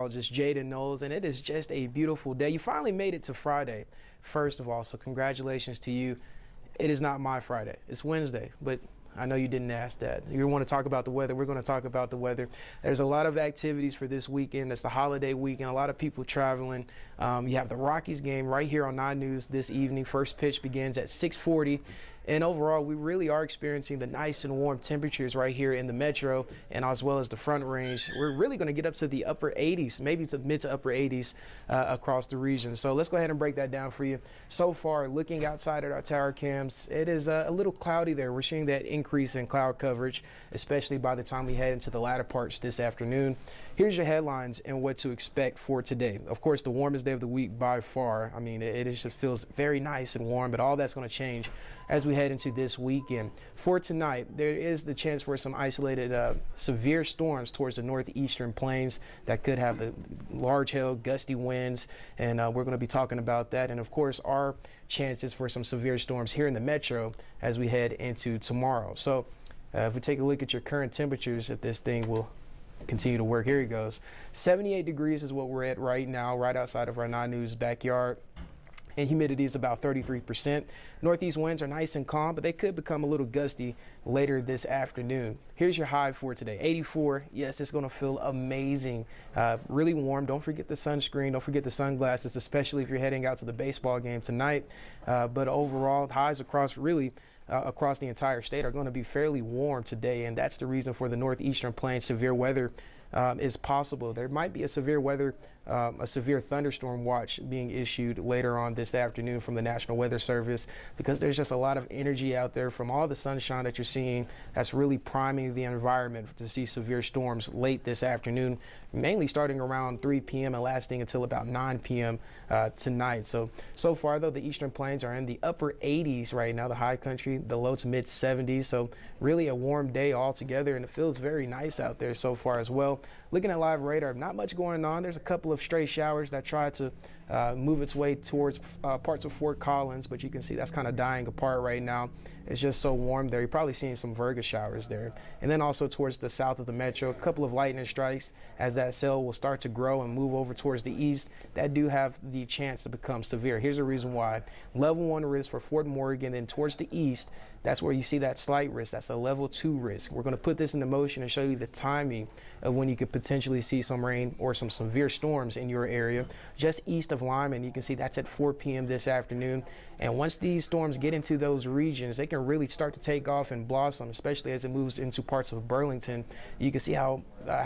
Just Jaden Knowles, and it is just a beautiful day. You finally made it to Friday, first of all, so congratulations to you. It is not my Friday, it's Wednesday, but I know you didn't ask that. You want to talk about the weather, we're going to talk about the weather. There's a lot of activities for this weekend. It's the holiday weekend, a lot of people traveling. You have the Rockies game right here on 9 News this evening. First pitch begins at 6:40. And overall, we really are experiencing the nice and warm temperatures right here in the metro and as well as the front range. We're really going to get up to the upper 80s, maybe to mid to upper 80s across the region. So let's go ahead and break that down for you. So far, looking outside at our tower cams, it is a little cloudy there. We're seeing that increase in cloud coverage, especially by the time we head into the latter parts this afternoon. Here's your headlines and what to expect for today. Of course, the warmest day of the week by far. I mean, it just feels very nice and warm, but all that's going to change as we head into this weekend. For tonight, there is the chance for some isolated severe storms towards the northeastern plains that could have the large hail, gusty winds, and we're going to be talking about that. And of course, our chances for some severe storms here in the metro as we head into tomorrow. So if we take a look at your current temperatures, if this thing will continue to work, here it goes. 78 degrees is what we're at right now, right outside of our 9 News backyard. And humidity is about 33%. Northeast winds are nice and calm, but they could become a little gusty later this afternoon. Here's your high for today, 84. Yes, it's going to feel amazing. Really warm. Don't forget the sunscreen. Don't forget the sunglasses, especially if you're heading out to the baseball game tonight. But overall, highs across across the entire state are going to be fairly warm today, and that's the reason for the northeastern plains severe weather is possible. There might be a severe thunderstorm watch being issued later on this afternoon from the National Weather Service, because there's just a lot of energy out there from all the sunshine that you're seeing that's really priming the environment to see severe storms late this afternoon, mainly starting around 3 p.m. and lasting until about 9 p.m. Tonight. So far, though, the eastern plains are in the upper 80s right now, the high country, the low to mid 70s. So really a warm day altogether, and it feels very nice out there so far as well. Looking at live radar, not much going on. There's a couple of stray showers that try to move its way towards parts of Fort Collins, but you can see that's kind of dying apart right now. It's just so warm there. You're probably seeing some virga showers there. And then also towards the south of the metro, a couple of lightning strikes as that cell will start to grow and move over towards the east that do have the chance to become severe. Here's a reason why. Level 1 risk for Fort Morgan, then towards the east, that's where you see that slight risk. That's a level 2 risk. We're going to put this into motion and show you the timing of when you could potentially see some rain or some severe storms in your area. Just east of Lyman, you can see that's at 4 p.m. this afternoon. And once these storms get into those regions, they can really start to take off and blossom, especially as it moves into parts of Burlington. You can see how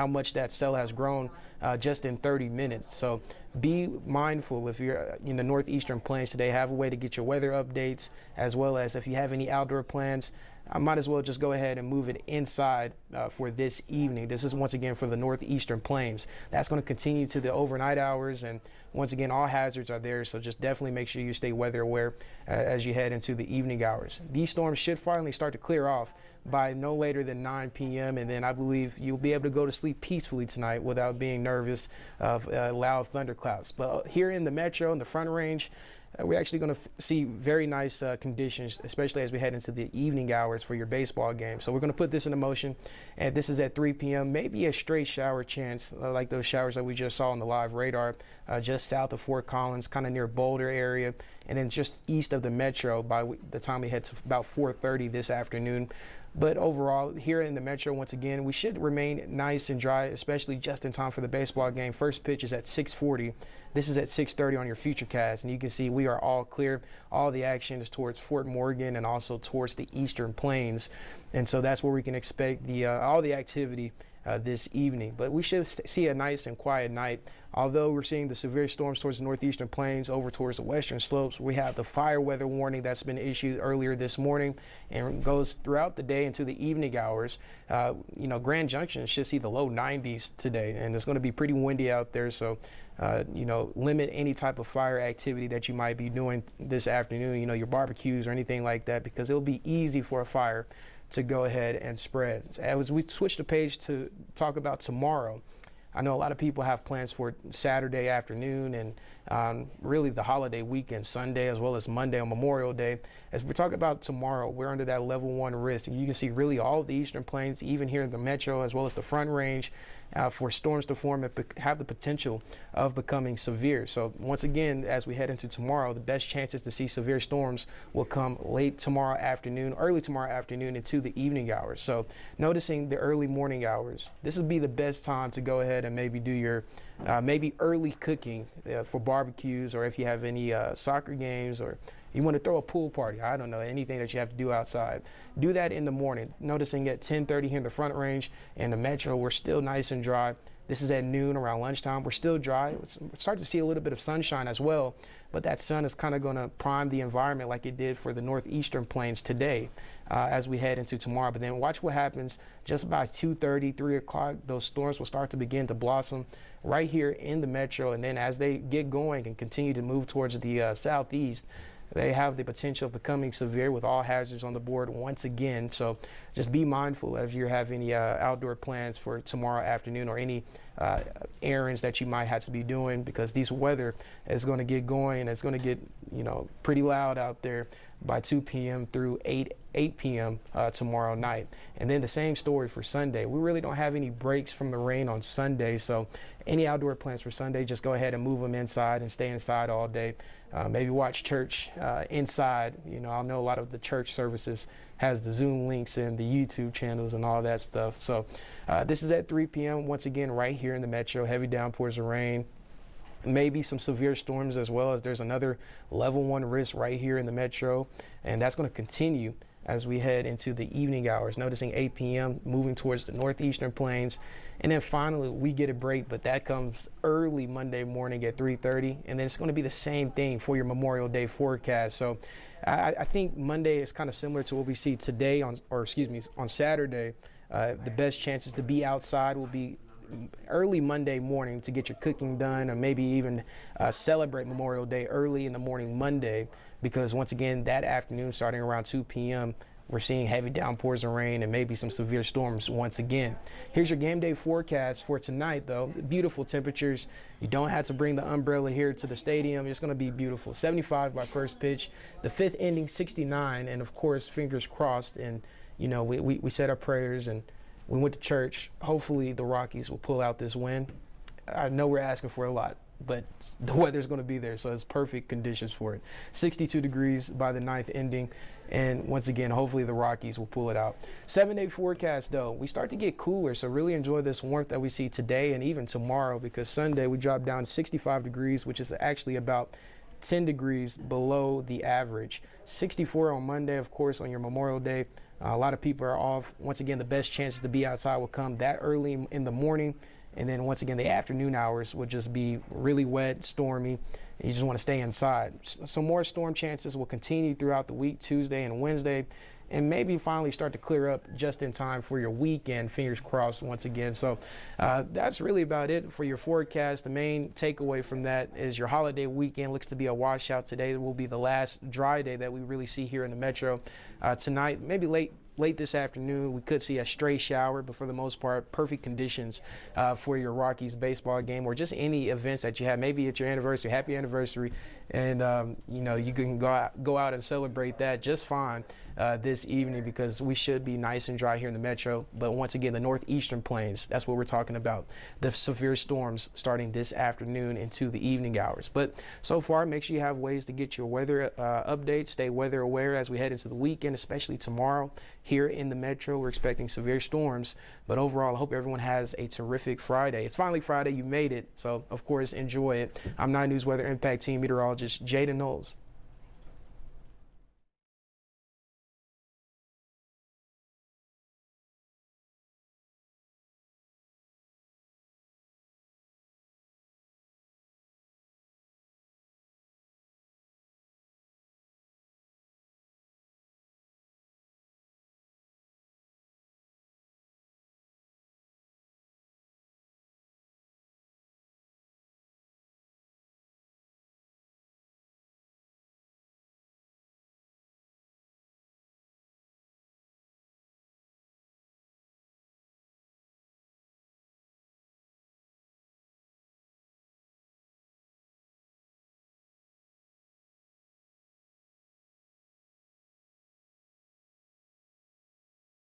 much that cell has grown just in 30 minutes. So be mindful if you're in the northeastern plains today. Have a way to get your weather updates, as well as if you have any outdoor plans. I might as well just go ahead and move it inside for this evening. This is once again for the northeastern plains. That's going to continue to the overnight hours, and once again, all hazards are there, so just definitely make sure you stay weather aware as you head into the evening hours. These storms should finally start to clear off by no later than 9 p.m., and then I believe you'll be able to go to sleep peacefully tonight without being nervous of loud thunderclouds. But here in the metro, in the front range, we're actually going to see very nice conditions, especially as we head into the evening hours for your baseball game. So we're going to put this into motion, and this is at 3 p.m. Maybe a stray shower chance, like those showers that we just saw on the live radar, just south of Fort Collins, kind of near Boulder area, and then just east of the metro by the time we head to about 4:30 this afternoon. But overall, here in the metro, once again, we should remain nice and dry, especially just in time for the baseball game. First pitch is at 6:40. This is at 6:30 on your Futurecast, and you can see we are all clear. All the action is towards Fort Morgan and also towards the eastern plains, and so that's where we can expect all the activity this evening. But we should see a nice and quiet night. Although we're seeing the severe storms towards the northeastern plains over towards the western slopes, we have the fire weather warning that's been issued earlier this morning and goes throughout the day into the evening hours. Grand Junction should see the low 90s today, and it's going to be pretty windy out there. So, limit any type of fire activity that you might be doing this afternoon, your barbecues or anything like that, because it'll be easy for a fire to go ahead and spread. As we switch the page to talk about tomorrow, I know a lot of people have plans for Saturday afternoon and really the holiday weekend, Sunday as well as Monday on Memorial Day. As we talk about tomorrow, we're under that level 1 risk. And you can see really all of the eastern plains, even here in the metro as well as the front range, for storms to form and have the potential of becoming severe. So once again, as we head into tomorrow, the best chances to see severe storms will come late tomorrow afternoon, early tomorrow afternoon into the evening hours. So noticing the early morning hours, this would be the best time to go ahead and maybe do your maybe early cooking for barbecues, or if you have any soccer games, or you want to throw a pool party. I don't know, anything that you have to do outside. Do that in the morning. Noticing at 10:30 here in the Front Range and the Metro, we're still nice and dry. This is at noon, around lunchtime. We're still dry. We're starting to see a little bit of sunshine as well, but that sun is kind of going to prime the environment like it did for the northeastern plains today as we head into tomorrow. But then watch what happens just by 2:30, 3 o'clock. Those storms will start to begin to blossom right here in the Metro, and then as they get going and continue to move towards the southeast, they have the potential of becoming severe with all hazards on the board once again. So just be mindful if you have any outdoor plans for tomorrow afternoon, or any errands that you might have to be doing, because this weather is going to get going and it's going to get, pretty loud out there by 2 p.m. through 8 p.m. Tomorrow night. And then the same story for Sunday. We really don't have any breaks from the rain on Sunday, so any outdoor plans for Sunday, just go ahead and move them inside and stay inside all day. Maybe watch church inside. I know a lot of the church services has the Zoom links and the YouTube channels and all that stuff. So this is at 3 p.m. once again right here in the Metro. Heavy downpours of rain, maybe some severe storms, as well as there's another level 1 risk right here in the Metro, and that's going to continue as we head into the evening hours. Noticing 8 p.m. moving towards the northeastern plains, and then finally we get a break, but that comes early Monday morning at 3:30, and then it's going to be the same thing for your Memorial Day forecast. So I think Monday is kind of similar to what we see today on Saturday. The best chances to be outside will be early Monday morning to get your cooking done, or maybe even celebrate Memorial Day early in the morning Monday, because once again that afternoon starting around 2 p.m. we're seeing heavy downpours of rain and maybe some severe storms once again. Here's your game day forecast for tonight though. Beautiful temperatures. You don't have to bring the umbrella here to the stadium. It's going to be beautiful. 75 by first pitch, the fifth inning 69, and of course fingers crossed, and we said our prayers and we went to church. Hopefully the Rockies will pull out this win. I know we're asking for a lot, but the weather's going to be there, so it's perfect conditions for it. 62 degrees by the ninth inning, and once again, hopefully the Rockies will pull it out. 7-day forecast, though. We start to get cooler, so really enjoy this warmth that we see today and even tomorrow, because Sunday we drop down 65 degrees, which is actually about 10 degrees below the average. 64 on Monday, of course, on your Memorial Day. A lot of people are off. Once again, the best chances to be outside will come that early in the morning. And then once again, the afternoon hours will just be really wet, stormy, and you just want to stay inside. Some more storm chances will continue throughout the week, Tuesday and Wednesday, and maybe finally start to clear up just in time for your weekend, fingers crossed once again. So that's really about it for your forecast. The main takeaway from that is your holiday weekend looks to be a washout. Today will be the last dry day that we really see here in the Metro. Tonight, maybe late this afternoon, we could see a stray shower, but for the most part, perfect conditions for your Rockies baseball game, or just any events that you have. Maybe it's your anniversary, happy anniversary, and you can go out and celebrate that just fine this evening, because we should be nice and dry here in the Metro. But once again, the northeastern plains, that's what we're talking about. The severe storms starting this afternoon into the evening hours. But so far, make sure you have ways to get your weather updates, stay weather aware as we head into the weekend, especially tomorrow. Here in the Metro, we're expecting severe storms, but overall, I hope everyone has a terrific Friday. It's finally Friday. You made it, so of course, enjoy it. I'm 9 News Weather Impact Team Meteorologist Jaden Knowles.